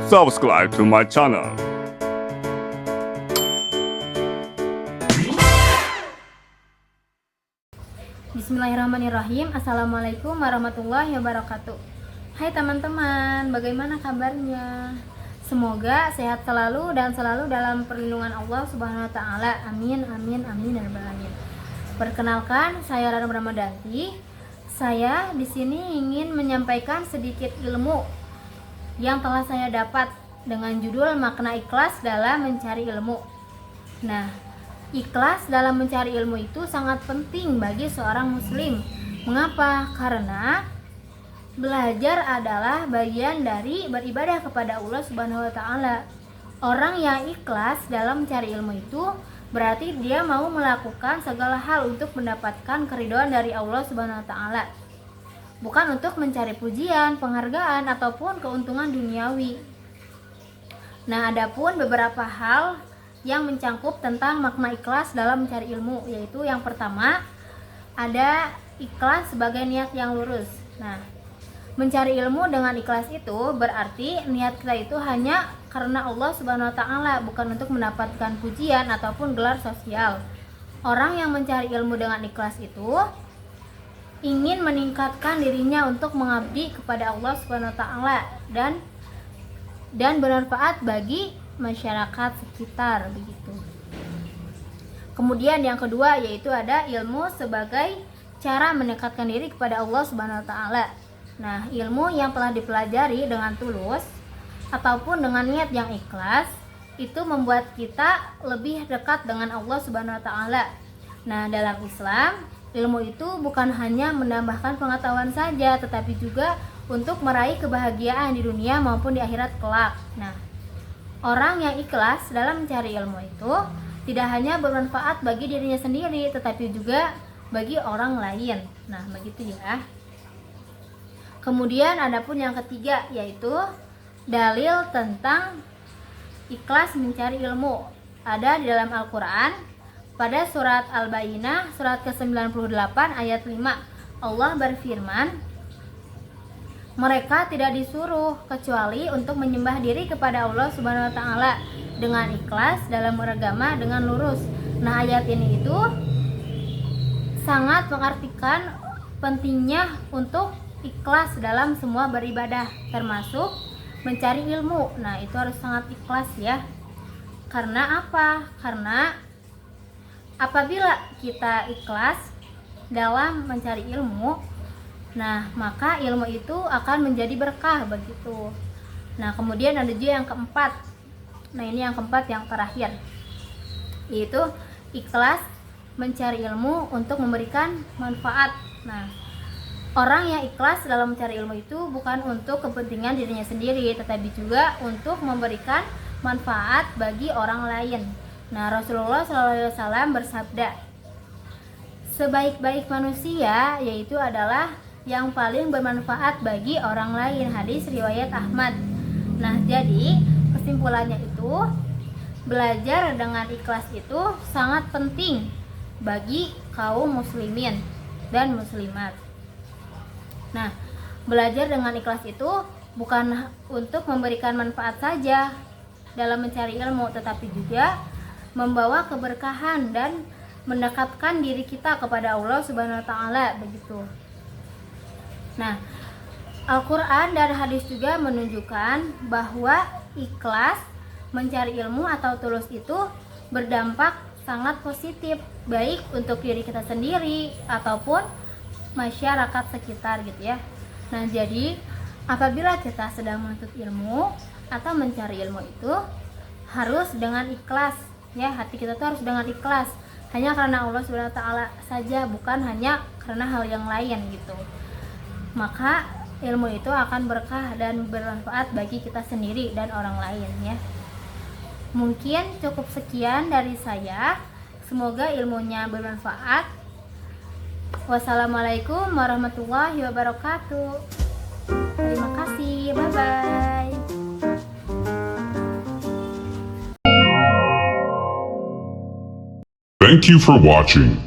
subscribe to my channel. Bismillahirrahmanirrahim. Assalamualaikum warahmatullahi wabarakatuh. Hai teman-teman, bagaimana kabarnya? Semoga sehat selalu dan selalu dalam perlindungan Allah Subhanahu wa taala. Amin amin amin ya rabbal alamin. Perkenalkan, saya Rana Brahmadanti. Saya di sini ingin menyampaikan sedikit ilmu yang telah saya dapat dengan judul makna ikhlas dalam mencari ilmu. Nah, ikhlas dalam mencari ilmu itu sangat penting bagi seorang muslim. Mengapa? Karena belajar adalah bagian dari beribadah kepada Allah Subhanahu wa taala. Orang yang ikhlas dalam mencari ilmu itu berarti dia mau melakukan segala hal untuk mendapatkan keridhaan dari Allah Subhanahu wa taala. Bukan untuk mencari pujian, penghargaan ataupun keuntungan duniawi. Nah, adapun beberapa hal yang mencangkup tentang makna ikhlas dalam mencari ilmu, yaitu yang pertama ada ikhlas sebagai niat yang lurus. Nah, mencari ilmu dengan ikhlas itu berarti niat kita itu hanya karena Allah Subhanahu wa taala, bukan untuk mendapatkan pujian ataupun gelar sosial. Orang yang mencari ilmu dengan ikhlas itu ingin meningkatkan dirinya untuk mengabdi kepada Allah Subhanahu wa taala dan bermanfaat bagi masyarakat sekitar begitu. Kemudian yang kedua yaitu ada ilmu sebagai cara mendekatkan diri kepada Allah Subhanahu wa taala. Nah, ilmu yang telah dipelajari dengan tulus ataupun dengan niat yang ikhlas itu membuat kita lebih dekat dengan Allah Subhanahu wa taala. Nah, dalam Islam, ilmu itu bukan hanya menambahkan pengetahuan saja, tetapi juga untuk meraih kebahagiaan di dunia maupun di akhirat kelak. Nah, orang yang ikhlas dalam mencari ilmu itu tidak hanya bermanfaat bagi dirinya sendiri, tetapi juga bagi orang lain. Nah, begitu ya. Kemudian adapun yang ketiga yaitu dalil tentang ikhlas mencari ilmu. Ada di dalam Al-Qur'an pada surat Al-Bayyinah surat ke-98 ayat 5. Allah berfirman, mereka tidak disuruh kecuali untuk menyembah diri kepada Allah Subhanahu wa taala dengan ikhlas dalam beragama dengan lurus. Nah, ayat ini itu sangat mengartikan pentingnya untuk ikhlas dalam semua beribadah, termasuk mencari ilmu. Nah, itu harus sangat ikhlas ya. Karena apa? Karena apabila kita ikhlas dalam mencari ilmu, nah, maka ilmu itu akan menjadi berkah begitu. Nah, kemudian ada juga yang keempat. Nah, ini yang keempat yang terakhir. Yaitu ikhlas mencari ilmu untuk memberikan manfaat. Nah, orang yang ikhlas dalam mencari ilmu itu bukan untuk kepentingan dirinya sendiri, tetapi juga untuk memberikan manfaat bagi orang lain. Nah, Rasulullah SAW bersabda, sebaik-baik manusia yaitu adalah yang paling bermanfaat bagi orang lain. Hadis riwayat Ahmad. Nah, jadi kesimpulannya itu belajar dengan ikhlas itu sangat penting bagi kaum muslimin dan muslimat. Nah, belajar dengan ikhlas itu bukan untuk memberikan manfaat saja dalam mencari ilmu, tetapi juga membawa keberkahan dan mendekatkan diri kita kepada Allah Subhanahu wa taala begitu. Nah, Al-Qur'an dan hadis juga menunjukkan bahwa ikhlas mencari ilmu atau tulus itu berdampak sangat positif baik untuk diri kita sendiri ataupun masyarakat sekitar gitu ya. Nah, jadi apabila kita sedang menuntut ilmu atau mencari ilmu itu harus dengan ikhlas ya. Hati kita tuh harus dengan ikhlas hanya karena Allah Subhanahu wa taala saja, bukan hanya karena hal yang lain gitu. Maka ilmu itu akan berkah dan bermanfaat bagi kita sendiri dan orang lain ya. Mungkin cukup sekian dari saya. Semoga ilmunya bermanfaat. Wassalamualaikum warahmatullahi wabarakatuh. Terima kasih. Bye bye. Thank you for watching.